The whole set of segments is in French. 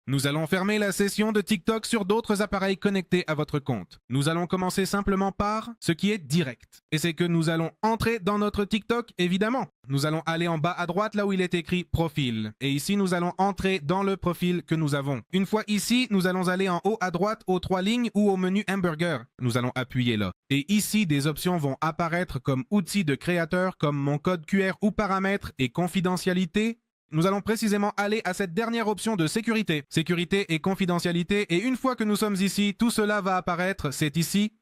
Nous allons fermer la session de TikTok sur d'autres appareils connectés à votre compte. Nous allons commencer simplement par ce qui est direct. Et c'est que nous allons entrer dans notre TikTok, évidemment. Nous allons aller en bas à droite là où il est écrit profil. Et ici, nous allons entrer dans le profil que nous avons. Une fois ici, nous allons aller en haut à droite aux 3 lignes ou au menu hamburger. Nous allons appuyer là. Et ici, des options vont apparaître comme outils de créateur, comme mon code QR ou paramètres et confidentialité. Nous allons précisément aller à cette dernière option de sécurité. Sécurité et confidentialité. Et une fois que nous sommes ici, tout cela va apparaître. C'est ici,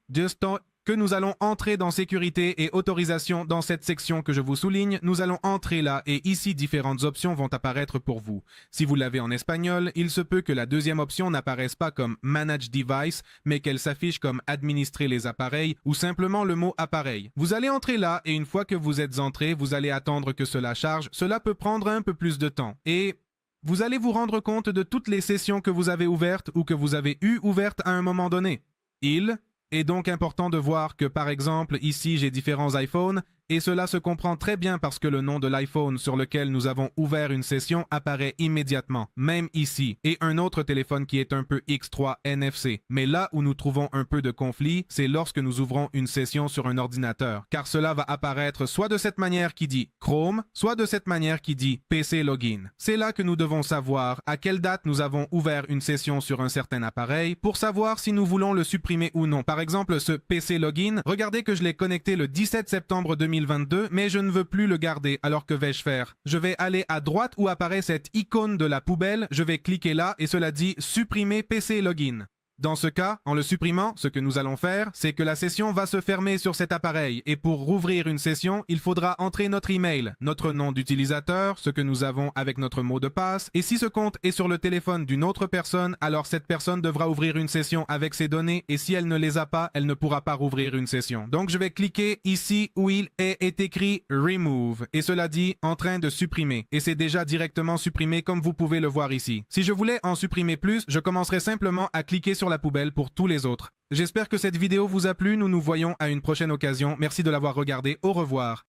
que nous allons entrer dans sécurité et autorisation dans cette section que je vous souligne. Nous allons entrer là et ici, différentes options vont apparaître pour vous. Si vous l'avez en espagnol, il se peut que la deuxième option n'apparaisse pas comme Manage Device, mais qu'elle s'affiche comme Administrer les appareils ou simplement le mot appareil. Vous allez entrer là et une fois que vous êtes entré, vous allez attendre que cela charge. Cela peut prendre un peu plus de temps. Et vous allez vous rendre compte de toutes les sessions que vous avez ouvertes ou que vous avez eues ouvertes à un moment donné. Il est donc important de voir que, par exemple, ici, j'ai différents iPhones, et cela se comprend très bien parce que le nom de l'iPhone sur lequel nous avons ouvert une session apparaît immédiatement, même ici, et un autre téléphone qui est un peu X3 NFC. Mais là où nous trouvons un peu de conflit, c'est lorsque nous ouvrons une session sur un ordinateur, car cela va apparaître soit de cette manière qui dit Chrome, soit de cette manière qui dit PC Login. C'est là que nous devons savoir à quelle date nous avons ouvert une session sur un certain appareil pour savoir si nous voulons le supprimer ou non. Par exemple, ce PC Login, regardez que je l'ai connecté le 17 septembre 2022, mais je ne veux plus le garder. Alors que vais-je faire? Je vais aller à droite où apparaît cette icône de la poubelle, je vais cliquer là et cela dit supprimer PC Login. Dans ce cas, en le supprimant, ce que nous allons faire, c'est que la session va se fermer sur cet appareil et pour rouvrir une session, il faudra entrer notre email, notre nom d'utilisateur, ce que nous avons avec notre mot de passe et si ce compte est sur le téléphone d'une autre personne, alors cette personne devra ouvrir une session avec ses données et si elle ne les a pas, elle ne pourra pas rouvrir une session. Donc je vais cliquer ici où il est écrit Remove et cela dit en train de supprimer et c'est déjà directement supprimé comme vous pouvez le voir ici. Si je voulais en supprimer plus, je commencerai simplement à cliquer sur la poubelle pour tous les autres. J'espère que cette vidéo vous a plu, nous nous voyons à une prochaine occasion. Merci de l'avoir regardé, au revoir.